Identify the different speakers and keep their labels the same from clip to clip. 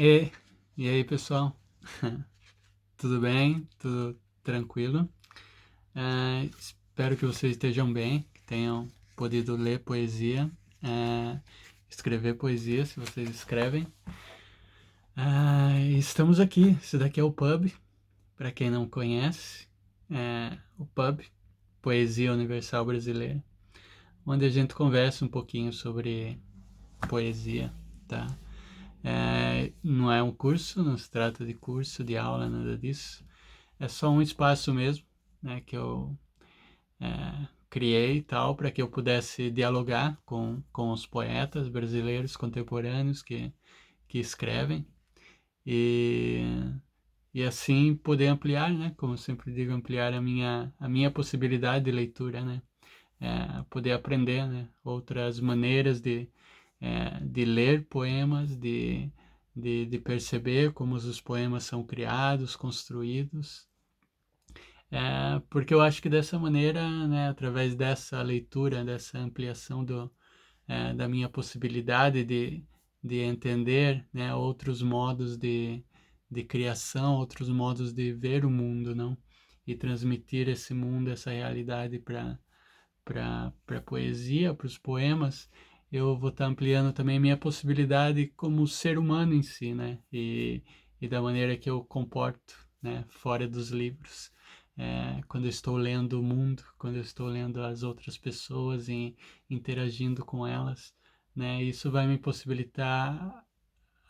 Speaker 1: E, e aí, pessoal? Tudo bem? Tudo tranquilo? Espero que vocês estejam bem, que tenham podido ler poesia, é, escrever poesia, se vocês escrevem. Estamos aqui, esse daqui é o Pub, para quem não conhece, o Pub, Poesia Universal Brasileira, onde a gente conversa um pouquinho sobre poesia, tá? Não é um curso, não se trata de curso, de aula, nada disso. É só um espaço mesmo, né, que eu criei e tal, para que eu pudesse dialogar com os poetas brasileiros contemporâneos que escrevem e, e assim poder ampliar, né, como eu sempre digo, ampliar a minha possibilidade de leitura, né, poder aprender, né, outras maneiras de ler poemas, de perceber como os poemas são criados, construídos, porque eu acho que dessa maneira, né, através dessa leitura, dessa ampliação da minha possibilidade de entender, né, outros modos de criação, outros modos de ver o mundo, não? E transmitir esse mundo, essa realidade para a poesia, para os poemas, eu vou estar ampliando também minha possibilidade como ser humano em si, né? E da maneira que eu comporto, né? Fora dos livros. Quando eu estou lendo o mundo, quando eu estou lendo as outras pessoas e interagindo com elas, né? Isso vai me possibilitar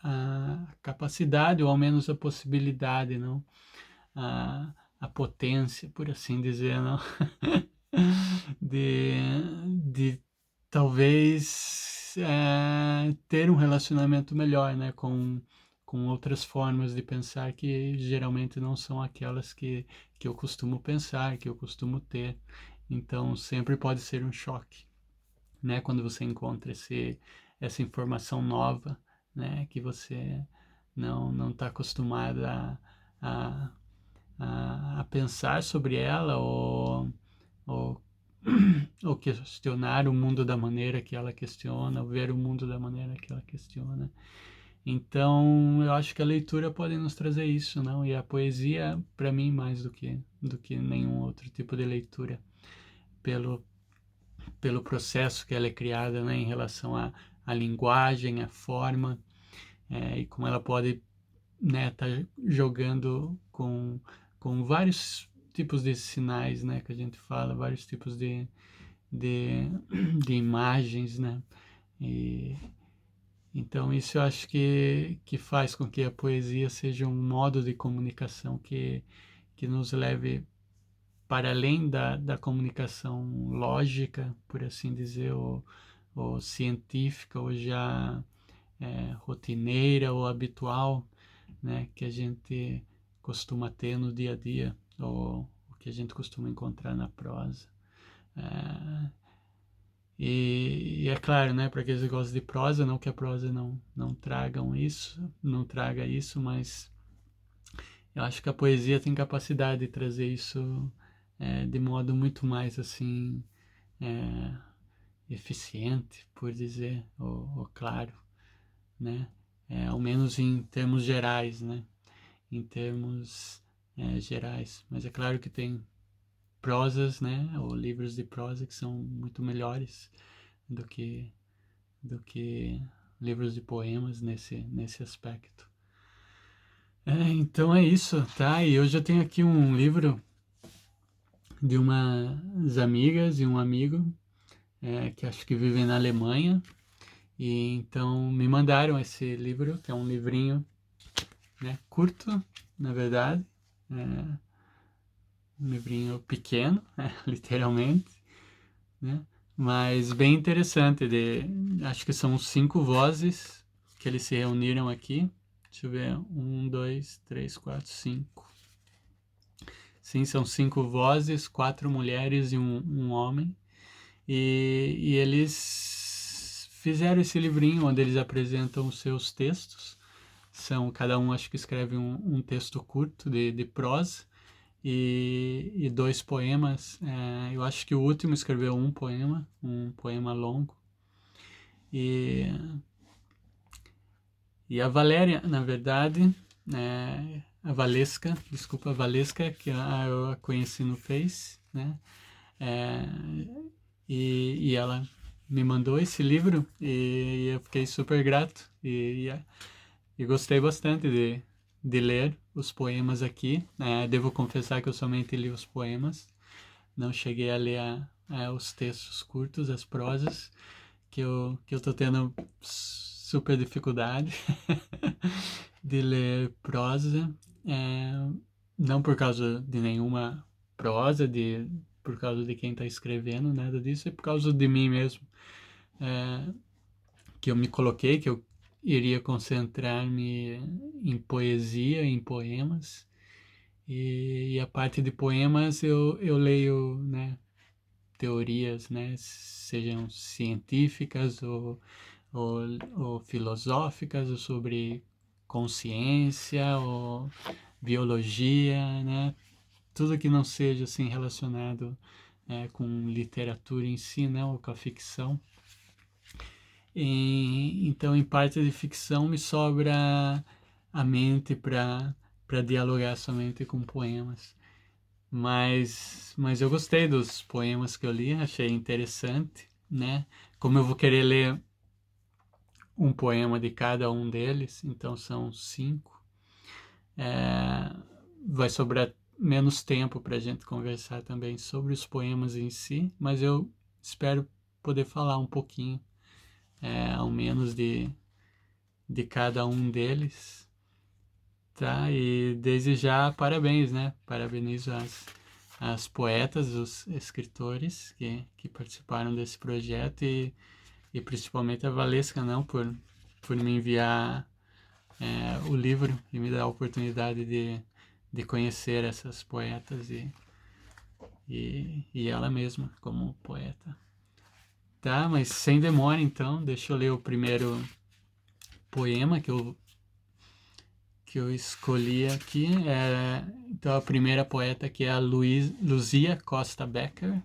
Speaker 1: a capacidade, ou ao menos a possibilidade, não? A potência, por assim dizer, não? de, de talvez ter um relacionamento melhor, né, com outras formas de pensar que geralmente não são aquelas que eu costumo pensar, que eu costumo ter. Então, sempre pode ser um choque, né, quando você encontra essa informação nova, né, que você não está acostumado a, a pensar sobre ela ou, ou questionar o mundo da maneira que ela questiona, ou ver o mundo da maneira que ela questiona. Então, eu acho que a leitura pode nos trazer isso, não? E a poesia, para mim, mais do que nenhum outro tipo de leitura, pelo, pelo processo que ela é criada, né, em relação à linguagem, à forma, e como ela pode, né, tá jogando com vários tipos de sinais, né, que a gente fala, vários tipos de, de imagens, né? E, então isso eu acho que faz com que a poesia seja um modo de comunicação que nos leve para além da comunicação lógica, por assim dizer, ou científica, ou já rotineira ou habitual, né, que a gente costuma ter no dia a dia, ou o que a gente costuma encontrar na prosa. É, e é claro, né, para aqueles que gostam de prosa, não que a prosa não tragam isso, não traga isso, mas eu acho que a poesia tem capacidade de trazer isso de modo muito mais assim é, eficiente, por dizer, ou claro, né? Ao menos em termos gerais, né? Em termos gerais. Mas é claro que tem prosas, né? Ou livros de prosa que são muito melhores do que do que livros de poemas nesse aspecto. Então é isso, tá? E hoje eu tenho aqui um livro de umas amigas e um amigo que acho que vivem na Alemanha. E então me mandaram esse livro, que é um livrinho, né, curto, na verdade. Um livrinho pequeno, literalmente, né? Mas bem interessante. Acho que são 5 vozes que eles se reuniram aqui. Deixa eu ver. Um, dois, três, quatro, cinco. Sim, são 5 vozes, 4 mulheres e um homem. E eles fizeram esse livrinho onde eles apresentam os seus textos. Cada um acho que escreve um texto curto de prosa e 2 poemas. Eu acho que o último escreveu um poema longo. E, E a Valéria, na verdade, a Valesca, desculpa, a Valesca, que eu a conheci no Face, né? É, e ela me mandou esse livro e eu fiquei super grato e gostei bastante de ler os poemas aqui. Devo confessar que eu somente li os poemas, não cheguei a ler os textos curtos, as prosas, que eu tô tendo super dificuldade de ler prosa, é, não por causa de nenhuma prosa, por causa de quem está escrevendo, nada disso, é por causa de mim mesmo, é, que eu me coloquei, que eu iria concentrar-me em poesia, em poemas, e a parte de poemas eu leio, né, teorias, né, sejam científicas ou, ou filosóficas, ou sobre consciência, ou biologia, né, tudo que não seja assim relacionado com literatura em si, né, ou com a ficção. Então, em parte de ficção, me sobra a mente para dialogar somente com poemas. Mas eu gostei dos poemas que eu li, achei interessante, né? Como eu vou querer ler um poema de cada um deles, então são 5, vai sobrar menos tempo para a gente conversar também sobre os poemas em si, mas eu espero poder falar um pouquinho, ao menos de cada um deles, tá? E desde já, parabéns, né? Parabenizo as poetas, os escritores que participaram desse projeto e principalmente a Valesca, não, por me enviar o livro e me dar a oportunidade de conhecer essas poetas e ela mesma como poeta. Tá, mas sem demora então, deixa eu ler o primeiro poema que eu escolhi aqui. Então a primeira poeta aqui é a Luzia Costa Becker.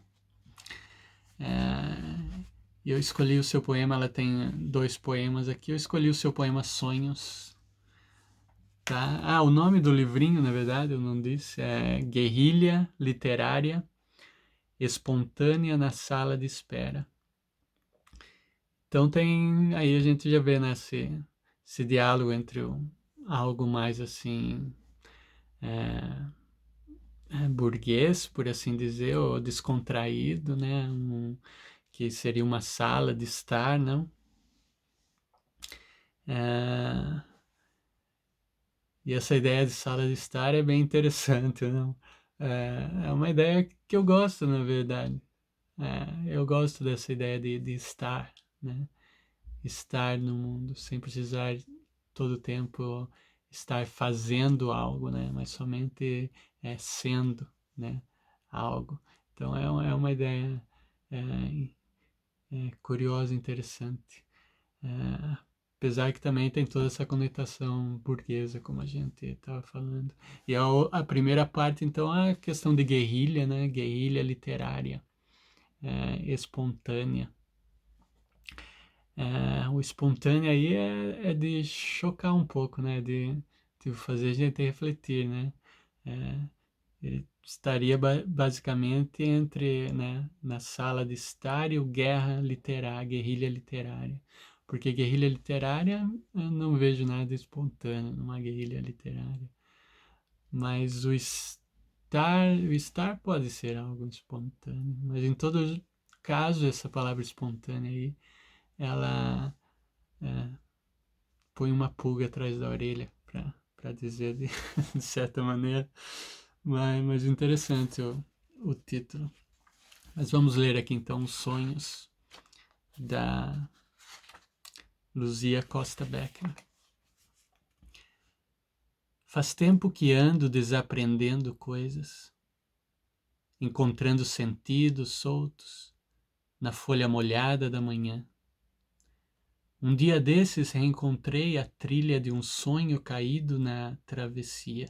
Speaker 1: Eu escolhi o seu poema, ela tem 2 poemas aqui. Eu escolhi o seu poema Sonhos. Tá? O nome do livrinho, na verdade, eu não disse, é Guerrilha Literária Espontânea na Sala de Espera. Então aí a gente já vê, né, esse diálogo entre algo mais assim burguês, por assim dizer, ou descontraído, né, que seria uma sala de estar, não? E essa ideia de sala de estar é bem interessante, não? É uma ideia que eu gosto, na verdade. Eu gosto dessa ideia de estar, né? Estar no mundo sem precisar todo o tempo estar fazendo algo, né? Mas somente sendo, né? Algo. Então é uma ideia é, curiosa, interessante. É, apesar que também tem toda essa conotação burguesa, como a gente estava falando. E a primeira parte, então, é a questão de guerrilha, né? Guerrilha literária, espontânea. O espontâneo aí é de chocar um pouco, né? De fazer a gente refletir, né? Ele estaria basicamente entre, né, na sala de estar e o guerrilha literária. Porque guerrilha literária, eu não vejo nada espontâneo numa guerrilha literária. Mas o estar pode ser algo espontâneo. Mas em todo caso, essa palavra espontânea aí, ela põe uma pulga atrás da orelha, para dizer de certa maneira. Mas interessante o título. Mas vamos ler aqui então os sonhos da Luzia Costa Becker. Faz tempo que ando desaprendendo coisas, encontrando sentidos soltos na folha molhada da manhã. Um dia desses reencontrei a trilha de um sonho caído na travessia.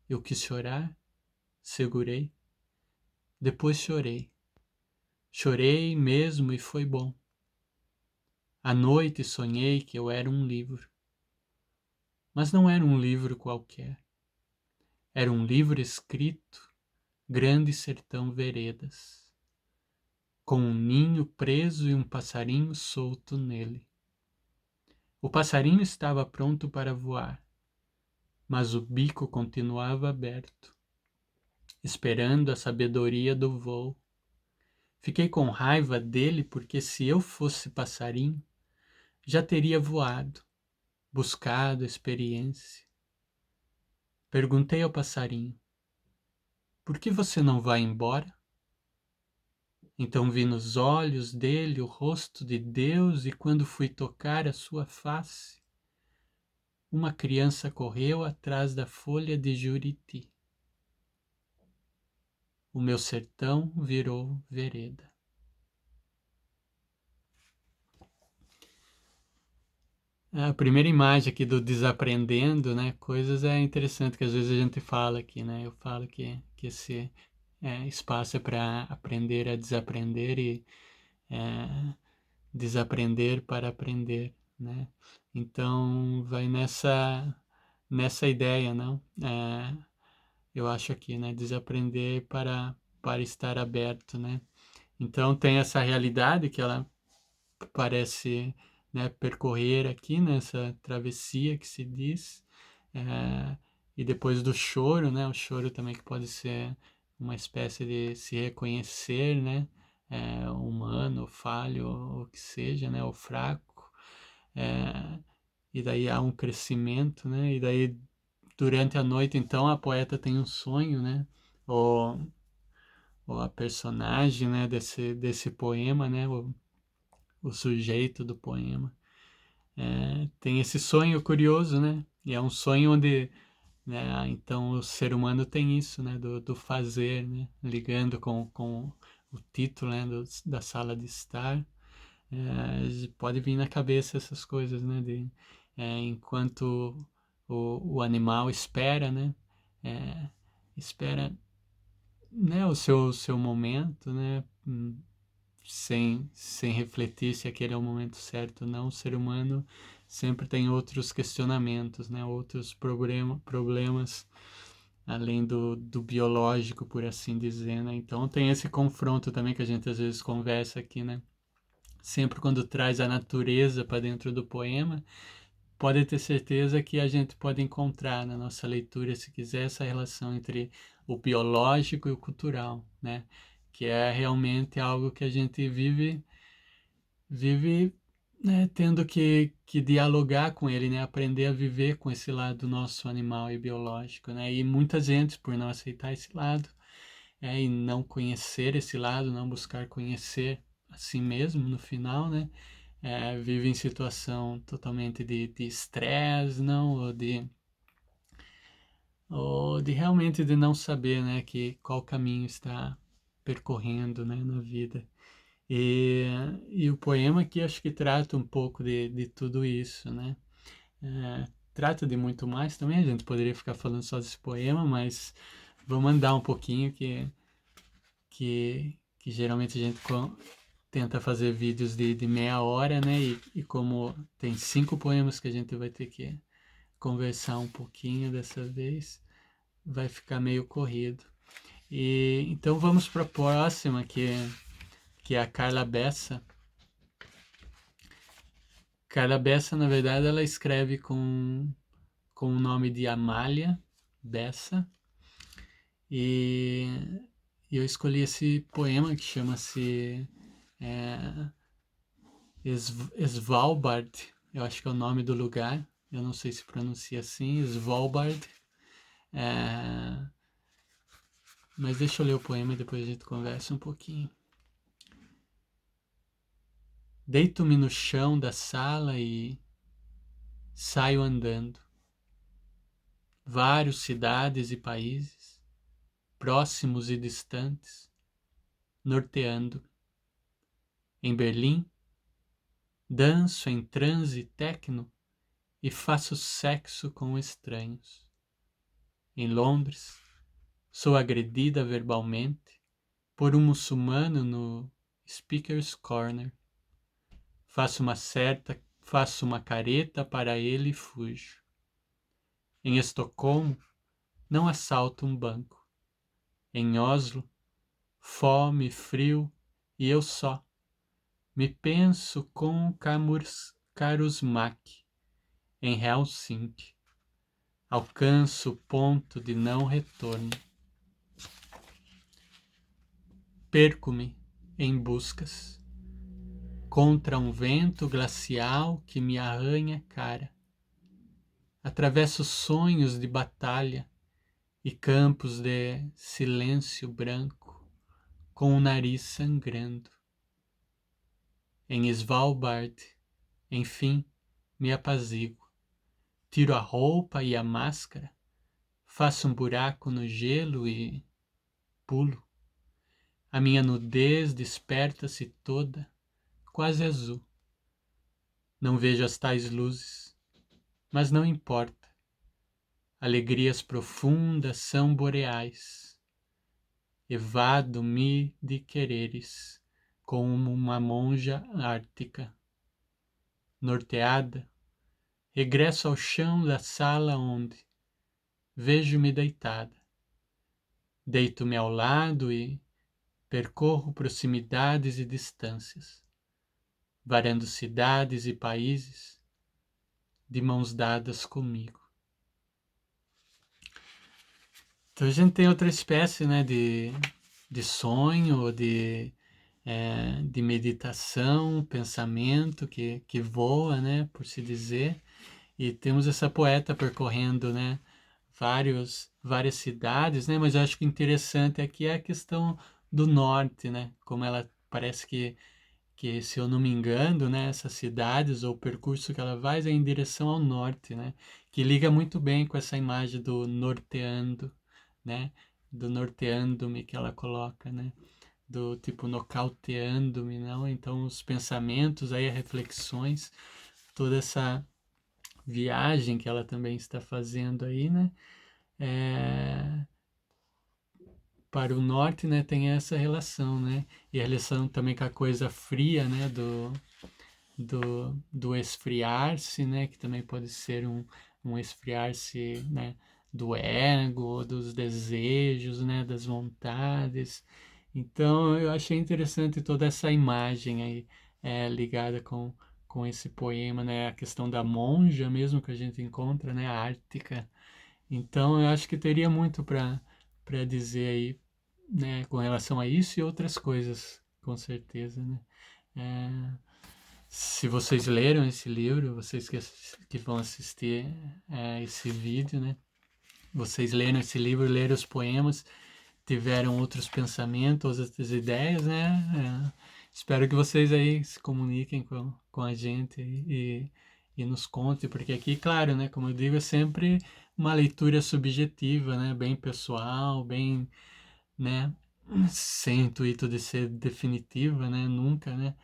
Speaker 1: Eu quis chorar, segurei, depois chorei. Chorei mesmo e foi bom. À noite sonhei que eu era um livro. Mas não era um livro qualquer. Era um livro escrito, Grande Sertão Veredas, com um ninho preso e um passarinho solto nele. O passarinho estava pronto para voar, mas o bico continuava aberto, esperando a sabedoria do voo. Fiquei com raiva dele porque se eu fosse passarinho, já teria voado, buscado experiência. Perguntei ao passarinho: por que você não vai embora? Então vi nos olhos dele o rosto de Deus, e quando fui tocar a sua face, uma criança correu atrás da folha de juriti. O meu sertão virou vereda. A primeira imagem aqui do desaprendendo, né? Coisas é interessante que às vezes a gente fala aqui, né? Eu falo que esse espaço é para aprender a desaprender e é, desaprender para aprender, né? Então vai nessa ideia, não? Eu acho aqui, né? Desaprender para estar aberto, né? Então tem essa realidade que ela parece, né, percorrer aqui nessa travessia que se diz, é, e depois do choro, né? O choro também que pode ser uma espécie de se reconhecer, né? Humano, falho, ou o que seja, né? Ou fraco. É, e daí há um crescimento, né? E daí durante a noite, então, a poeta tem um sonho, né? Ou, ou a personagem, né? Desse poema, né? O sujeito do poema. Tem esse sonho curioso, né? E é um sonho onde, né, então o ser humano tem isso, né? Do fazer, né? Ligando com o título, né? Da sala de estar. Pode vir na cabeça essas coisas, né? Enquanto o animal espera, né? Espera, né? O seu momento, né? Sem refletir se aquele é o momento certo ou não, o ser humano sempre tem outros questionamentos, né? Outros problemas além do biológico, por assim dizer, né? Então tem esse confronto também que a gente às vezes conversa aqui, né? Sempre quando traz a natureza para dentro do poema, pode ter certeza que a gente pode encontrar na nossa leitura, se quiser, essa relação entre o biológico e o cultural, né? Que é realmente algo que a gente vive, né, tendo que dialogar com ele, né? Aprender a viver com esse lado nosso animal e biológico, né? E muita gente, por não aceitar esse lado, e não conhecer esse lado, não buscar conhecer a si mesmo no final, né? Vive em situação totalmente de estresse, não, ou de realmente de não saber, né, que qual caminho está percorrendo, né, na vida. E, e o poema aqui acho que trata um pouco de tudo isso, né? Trata de muito mais também, a gente poderia ficar falando só desse poema, mas vamos andar um pouquinho que geralmente a gente tenta fazer vídeos de meia hora, né? E como tem 5 poemas que a gente vai ter que conversar um pouquinho dessa vez, vai ficar meio corrido. E então vamos para a próxima, que é a Carla Bessa. Carla Bessa, na verdade, ela escreve com o nome de Amália Bessa. E eu escolhi esse poema que chama-se Svalbard, eu acho que é o nome do lugar, eu não sei se pronuncia assim, Svalbard. É, mas deixa eu ler o poema e depois a gente conversa um pouquinho. Deito-me no chão da sala e saio andando. Vários cidades e países, próximos e distantes, norteando. Em Berlim, danço em transe tecno e faço sexo com estranhos. Em Londres, sou agredida verbalmente por um muçulmano no Speaker's Corner. Faço uma careta para ele e fujo. Em Estocolmo, não assalto um banco. Em Oslo, fome, frio e eu só. Me penso com Karusmak. Em Helsinki, alcanço o ponto de não retorno. Perco-me em buscas, contra um vento glacial que me arranha a cara. Atravesso sonhos de batalha e campos de silêncio branco, com o nariz sangrando. Em Svalbard, enfim, me apazigo. Tiro a roupa e a máscara, faço um buraco no gelo e pulo. A minha nudez desperta-se toda, quase azul. Não vejo as tais luzes, mas não importa. Alegrias profundas são boreais. Evado-me de quereres, como uma monja ártica. Norteada, regresso ao chão da sala onde vejo-me deitada. Deito-me ao lado e percorro proximidades e distâncias, varando cidades e países, de mãos dadas comigo. Então a gente tem outra espécie, né, de sonho, de meditação, pensamento que voa, né, por se dizer. E temos essa poeta percorrendo, né, várias cidades, né, mas eu acho que interessante aqui é a questão do norte, né, como ela parece que se eu não me engano, né, essas cidades ou o percurso que ela vai é em direção ao norte, né, que liga muito bem com essa imagem do norteando, né, do norteando-me que ela coloca, né, do tipo nocauteando-me, não? Então os pensamentos, aí as reflexões, toda essa viagem que ela também está fazendo aí, né, para o norte, né, tem essa relação, né, e a relação também com a coisa fria, né, do esfriar-se, né, que também pode ser um esfriar-se, né, do ego, dos desejos, né, das vontades. Então eu achei interessante toda essa imagem aí ligada com esse poema, né, a questão da monja mesmo que a gente encontra, né, a ártica. Então eu acho que teria muito para dizer aí, né, com relação a isso e outras coisas, com certeza, né. Se vocês leram esse livro, vocês que vão assistir esse vídeo, né? Vocês leram esse livro, leram os poemas, tiveram outros pensamentos, outras ideias, né? Espero que vocês aí se comuniquem com a gente e nos contem, porque aqui, claro, né? Como eu digo, é sempre uma leitura subjetiva, né? Bem pessoal, bem, né? Sem intuito de ser definitiva, né? Nunca, né?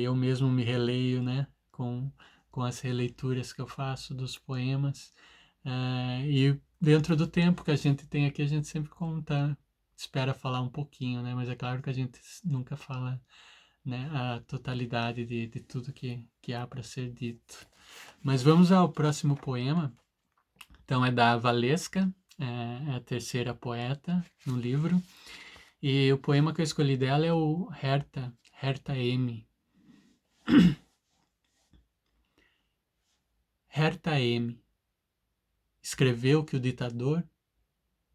Speaker 1: Eu mesmo me releio, né, com as releituras que eu faço dos poemas. E dentro do tempo que a gente tem aqui, a gente sempre conta, espera falar um pouquinho, né, mas é claro que a gente nunca fala, né, a totalidade de tudo que há para ser dito. Mas vamos ao próximo poema. Então é da Valesca, é a terceira poeta no livro. E o poema que eu escolhi dela é o Herta M. Herta M. escreveu que o ditador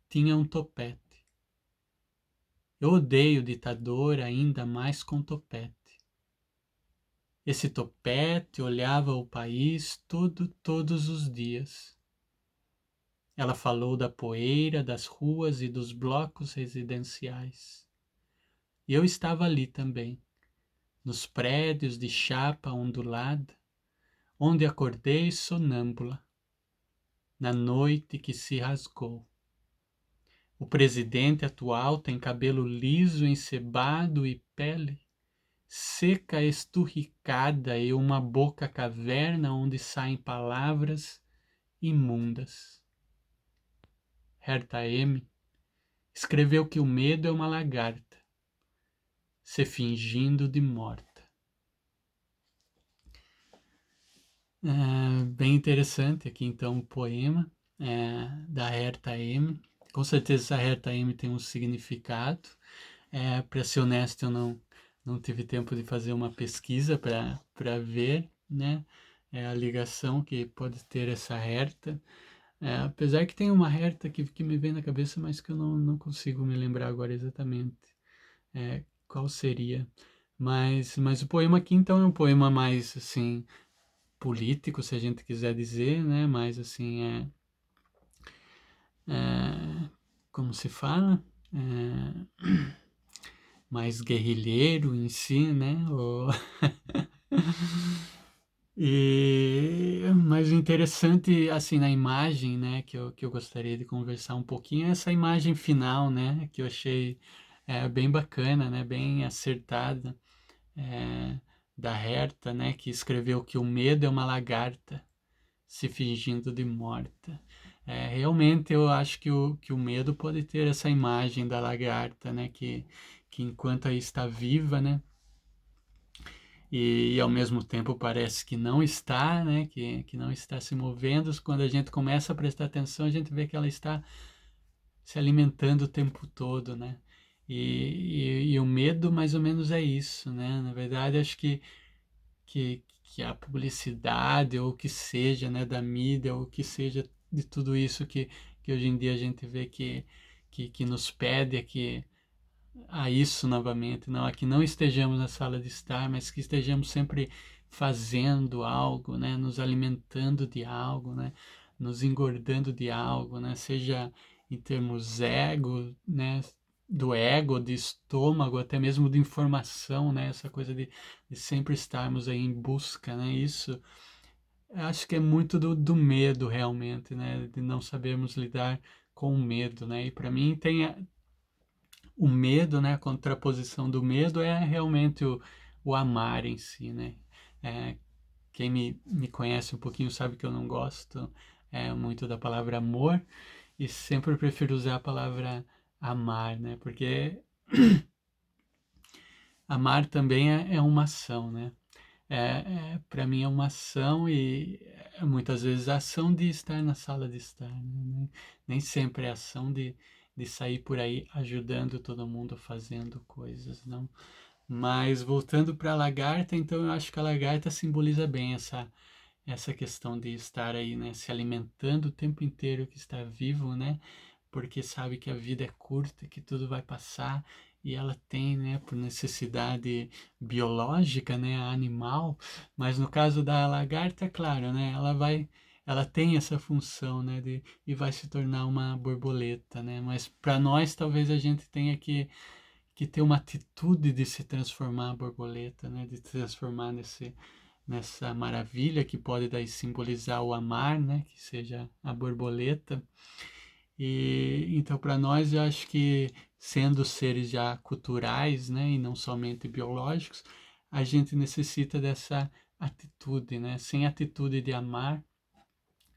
Speaker 1: tinha um topete. Eu odeio o ditador ainda mais com topete. Esse topete olhava o país todos os dias. Ela falou da poeira, das ruas e dos blocos residenciais. E eu estava ali também, nos prédios de chapa ondulada, onde acordei sonâmbula, na noite que se rasgou. O presidente atual tem cabelo liso, encebado e pele seca, esturricada e uma boca caverna onde saem palavras imundas. Herta M. escreveu que o medo é uma lagarta, se fingindo de morta. Bem interessante aqui então o poema. da Herta M. Com certeza essa Herta M tem um significado. Para ser honesto, eu não tive tempo de fazer uma pesquisa para ver, né, a ligação que pode ter essa Herta. Apesar que tem uma Herta que me vem na cabeça, mas que eu não consigo me lembrar agora exatamente qual seria. Mas o poema aqui, então, é um poema mais, assim, político, se a gente quiser dizer, né? Mais, assim, como se fala? Mais guerrilheiro em si, né? Mas o interessante, assim, na imagem, né, que eu gostaria de conversar um pouquinho, é essa imagem final, né, que eu achei bem bacana, né, bem acertada, é, da Herta, né, que escreveu que o medo é uma lagarta se fingindo de morta. Realmente eu acho que o medo pode ter essa imagem da lagarta, né, que enquanto aí está viva, né, e ao mesmo tempo parece que não está, né? Que não está se movendo. Quando a gente começa a prestar atenção, a gente vê que ela está se alimentando o tempo todo, né? E o medo mais ou menos é isso, né? Na verdade, acho que a publicidade ou o que seja, né, da mídia ou o que seja de tudo isso que hoje em dia a gente vê que nos pede aqui a isso novamente, não, a que não estejamos na sala de estar, mas que estejamos sempre fazendo algo, né, nos alimentando de algo, né, nos engordando de algo, né, seja em termos né, do ego, de estômago, até mesmo de informação, né, essa coisa de sempre estarmos aí em busca, né, isso acho que é muito do medo realmente, né, de não sabermos lidar com o medo, né, e para mim o medo, né, a contraposição do medo é realmente o amar em si, né? É, quem me conhece um pouquinho sabe que eu não gosto muito da palavra amor e sempre prefiro usar a palavra amar, né? Porque amar também é uma ação, né? Para mim é uma ação e muitas vezes a ação de estar na sala de estar, né? Nem sempre é a ação de sair por aí ajudando todo mundo fazendo coisas, não. Mas voltando para a lagarta, então eu acho que a lagarta simboliza bem essa questão de estar aí, né, se alimentando o tempo inteiro, que está vivo, né, porque sabe que a vida é curta, que tudo vai passar e ela tem, né, por necessidade biológica, né, animal, mas no caso da lagarta, é claro, né, ela tem essa função, né, e vai se tornar uma borboleta, né, mas para nós talvez a gente tenha que ter uma atitude de se transformar a borboleta, né, de se transformar nessa maravilha que pode daí simbolizar o amar, né, que seja a borboleta. E então para nós eu acho que sendo seres já culturais, né, e não somente biológicos, a gente necessita dessa atitude, né? Sem atitude de amar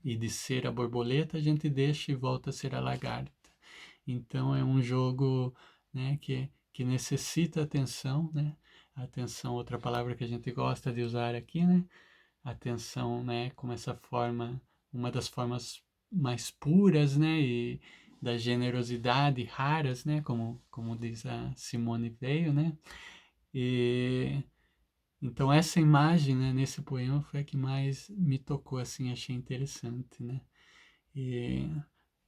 Speaker 1: e de ser a borboleta, a gente deixa e volta a ser a lagarta. Então é um jogo, né, que necessita atenção, né? Atenção, outra palavra que a gente gosta de usar aqui, né? Atenção, né, como essa forma, uma das formas mais puras, né, e da generosidade raras, né, como diz a Simone Weil, né? E então essa imagem, né, nesse poema foi a que mais me tocou, assim, achei interessante, né? E,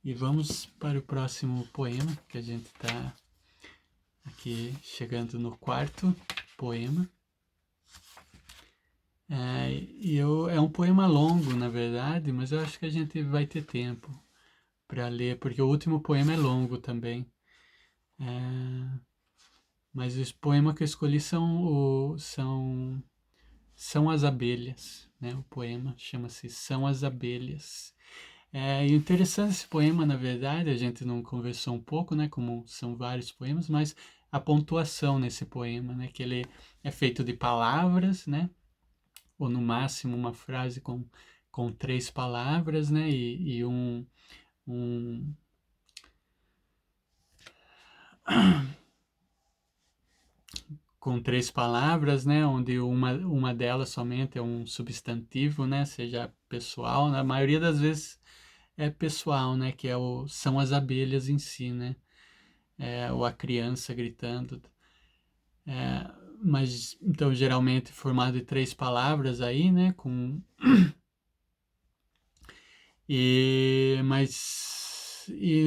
Speaker 1: e vamos para o próximo poema, que a gente está aqui chegando no quarto poema. É um poema longo, na verdade, mas eu acho que a gente vai ter tempo para ler, porque o último poema é longo também. É, mas os poemas que eu escolhi são as abelhas, né? O poema chama-se São as Abelhas. E interessante esse poema, na verdade, a gente não conversou um pouco, né? Como são vários poemas, mas a pontuação nesse poema, né? Que ele é feito de palavras, né? Ou no máximo uma frase com três palavras, né? E um com três palavras, né? Onde uma delas somente é um substantivo, né? Seja pessoal, na maioria das vezes é pessoal, né? Que são as abelhas em si, né? Ou a criança gritando. Mas, então, geralmente formado de 3 palavras aí, né?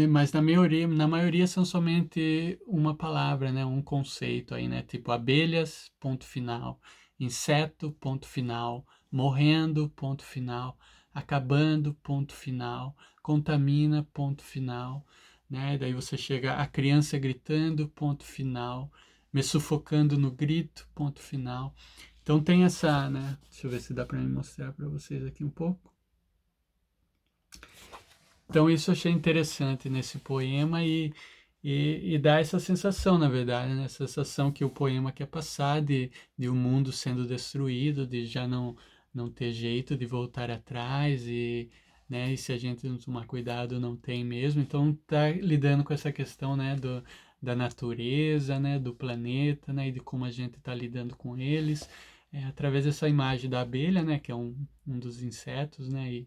Speaker 1: Mas na maioria são somente uma palavra, né? Um conceito aí, né? Tipo abelhas, ponto final. Inseto, ponto final. Morrendo, ponto final. Acabando, ponto final. Contamina, ponto final. Né? Daí você chega a criança gritando, ponto final. Me sufocando no grito, ponto final. Então tem essa, né? Deixa eu ver se dá para me mostrar para vocês aqui um pouco. Então isso eu achei interessante nesse poema e dá essa sensação, na verdade, né? Essa sensação que o poema quer passar de um mundo sendo destruído, de já não ter jeito de voltar atrás né? E se a gente não tomar cuidado, não tem mesmo. Então tá lidando com essa questão, né? Da natureza, né? Do planeta, né? E de como a gente está lidando com eles. Através dessa imagem da abelha, né? Que é um dos insetos, né?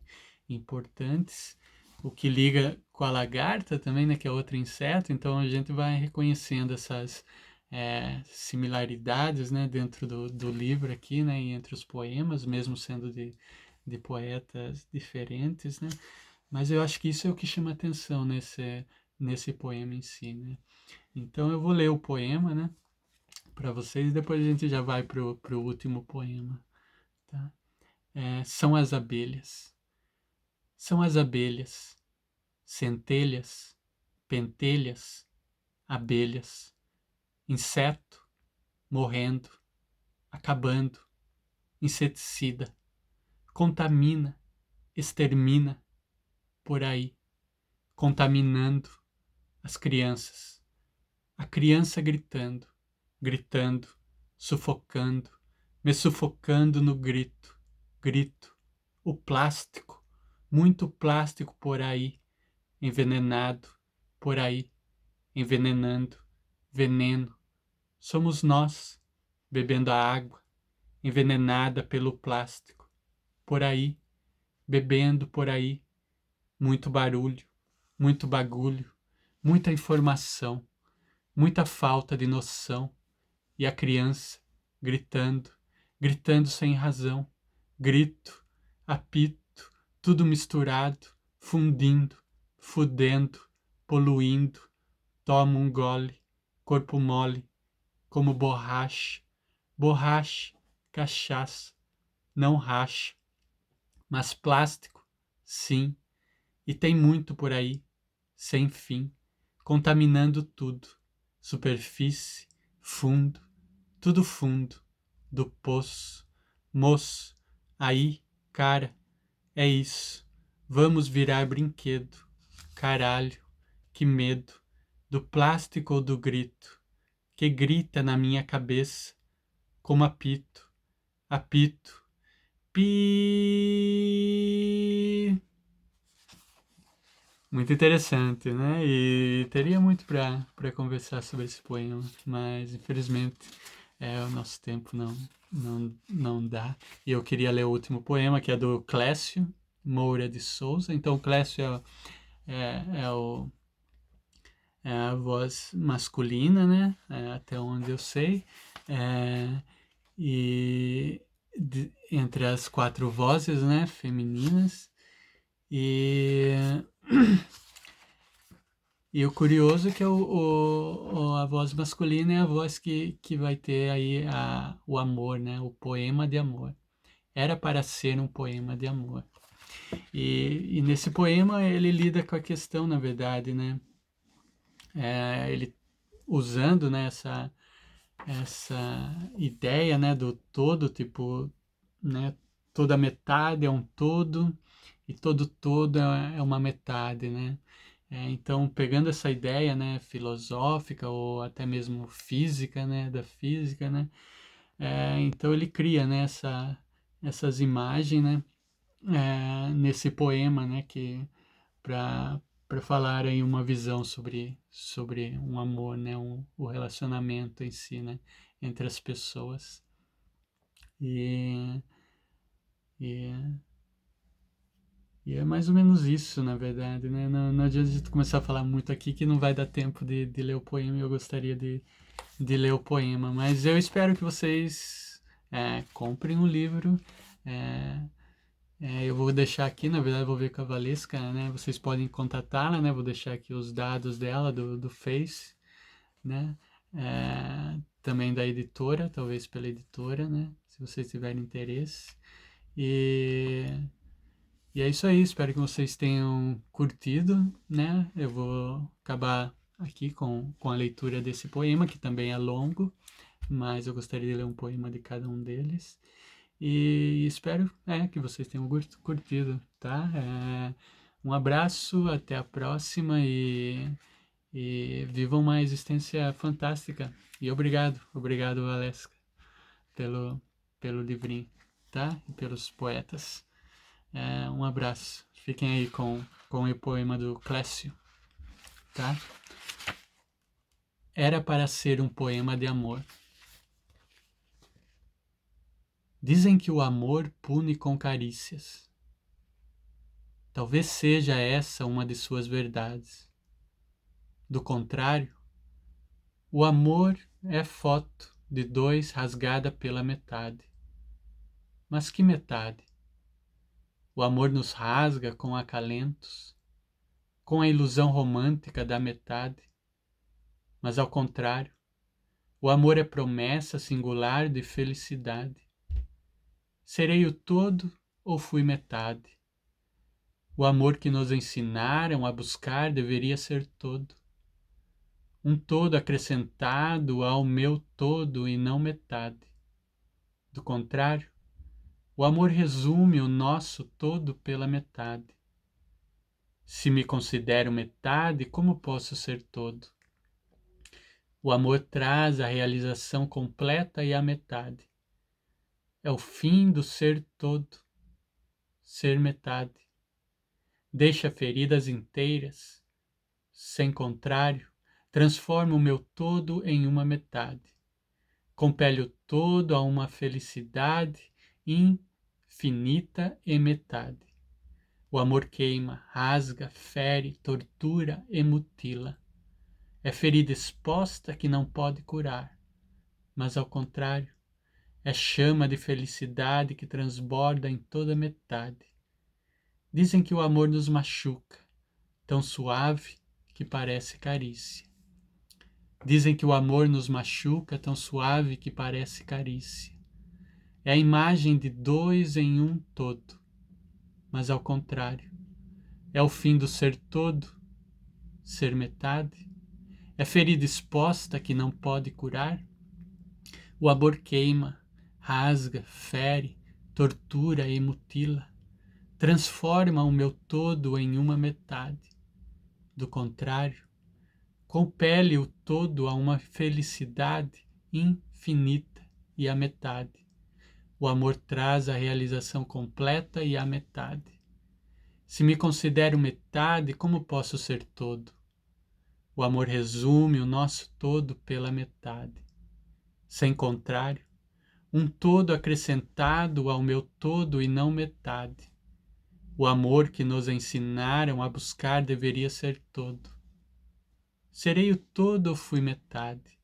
Speaker 1: Importantes, o que liga com a lagarta também, né, que é outro inseto, então a gente vai reconhecendo essas similaridades, né, dentro do livro aqui, né, e entre os poemas, mesmo sendo de poetas diferentes, né, mas eu acho que isso é o que chama atenção nesse poema em si, né. Então eu vou ler o poema, né, para vocês, e depois a gente já vai pro último poema, tá? São as abelhas. São as abelhas, centelhas, pentelhas, abelhas, inseto, morrendo, acabando, inseticida, contamina, extermina, por aí, contaminando as crianças. A criança gritando, gritando, sufocando, me sufocando no grito, grito. O plástico, muito plástico por aí, envenenado, por aí, envenenando, veneno. Somos nós, bebendo a água, envenenada pelo plástico. Por aí, bebendo por aí, muito barulho, muito bagulho, muita informação, muita falta de noção. E a criança gritando, gritando sem razão, grito, apito, tudo misturado, fundindo, fudendo, poluindo, toma um gole, corpo mole, como borracha, borracha, cachaça, não racha, mas plástico, sim, e tem muito por aí, sem fim, contaminando tudo, superfície, fundo, tudo fundo, do poço, moço, aí, cara, é isso, vamos virar brinquedo, caralho, que medo, do plástico ou do grito, que grita na minha cabeça, como apito, apito, pi. Muito interessante, né? E teria muito para conversar sobre esse poema, mas infelizmente o nosso tempo não dá. E eu queria ler o último poema, que é do Clécio Moura de Souza. Então, o Clécio é a voz masculina, né? Até onde eu sei. É, e entre as 4 vozes, né, femininas. E, e o curioso é que a voz masculina é a voz que vai ter aí o amor, né, o poema de amor. Era para ser um poema de amor. E nesse poema ele lida com a questão, na verdade, né, ele usando, né, essa ideia, né, do todo, tipo, né, toda metade é um todo e todo é uma metade, né? Então, pegando essa ideia, né, filosófica ou até mesmo física, né, da física, né? Então ele cria, né, essas imagens, né, nesse poema, né, que para falar aí uma visão sobre um amor, né, o relacionamento em si, né, entre as pessoas. E, e E é mais ou menos isso, na verdade, né? Não adianta a gente começar a falar muito aqui que não vai dar tempo de ler o poema e eu gostaria de ler o poema. Mas eu espero que vocês comprem o livro. É, eu vou deixar aqui, na verdade, eu vou ver com a Valesca, né? Vocês podem contatá-la, né? Vou deixar aqui os dados dela, do Face, né? Também da editora, talvez pela editora, né? Se vocês tiverem interesse. E é isso aí, espero que vocês tenham curtido, né? Eu vou acabar aqui com a leitura desse poema, que também é longo, mas eu gostaria de ler um poema de cada um deles. E espero que vocês tenham curtido, tá? Um abraço, até a próxima e vivam uma existência fantástica. E obrigado, Valesca, pelo livrinho, tá? E pelos poetas. Um abraço. Fiquem aí com o poema do Clécio, tá? Era para ser um poema de amor. Dizem que o amor pune com carícias. Talvez seja essa uma de suas verdades. Do contrário, o amor é foto de dois rasgada pela metade. Mas que metade? O amor nos rasga com acalentos, com a ilusão romântica da metade. Mas ao contrário, o amor é promessa singular de felicidade. Serei o todo ou fui metade? O amor que nos ensinaram a buscar deveria ser todo. Um todo acrescentado ao meu todo e não metade. Do contrário, o amor resume o nosso todo pela metade. Se me considero metade, como posso ser todo? O amor traz a realização completa e a metade. É o fim do ser todo, ser metade. Deixa feridas inteiras. Sem contrário, transforma o meu todo em uma metade. Compele o todo a uma felicidade infinita e metade. O amor queima, rasga, fere, tortura e mutila. É ferida exposta que não pode curar, mas ao contrário, é chama de felicidade que transborda em toda metade. Dizem que o amor nos machuca, tão suave que parece carícia. Dizem que o amor nos machuca, tão suave que parece carícia. É a imagem de dois em um todo, mas ao contrário, é o fim do ser todo, ser metade. É ferida exposta que não pode curar. O amor queima, rasga, fere, tortura e mutila. Transforma o meu todo em uma metade. Do contrário, compele o todo a uma felicidade infinita e a metade. O amor traz a realização completa e a metade. Se me considero metade, como posso ser todo? O amor resume o nosso todo pela metade. Sem contrário, um todo acrescentado ao meu todo e não metade. O amor que nos ensinaram a buscar deveria ser todo. Serei o todo ou fui metade?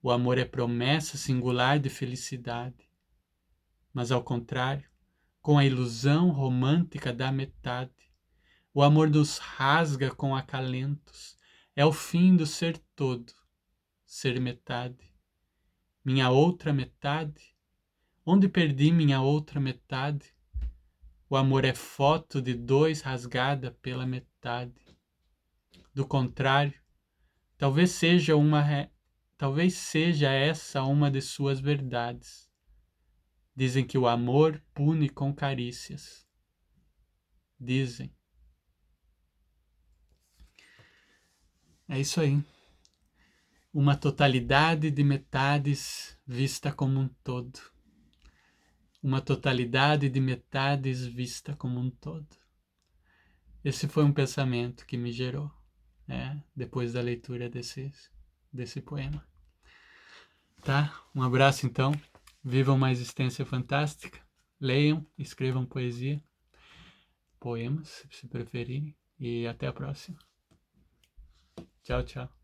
Speaker 1: O amor é promessa singular de felicidade. Mas ao contrário, com a ilusão romântica da metade, o amor nos rasga com acalentos. É o fim do ser todo, ser metade. Minha outra metade? Onde perdi minha outra metade? O amor é foto de dois rasgada pela metade. Do contrário, talvez seja essa uma de suas verdades. Dizem que o amor pune com carícias. Dizem. É isso aí. Uma totalidade de metades vista como um todo. Uma totalidade de metades vista como um todo. Esse foi um pensamento que me gerou, depois da leitura desse poema. Tá? Um abraço então. Vivam uma existência fantástica. Leiam, escrevam poesia. poemas, se preferirem. E até a próxima. Tchau, tchau.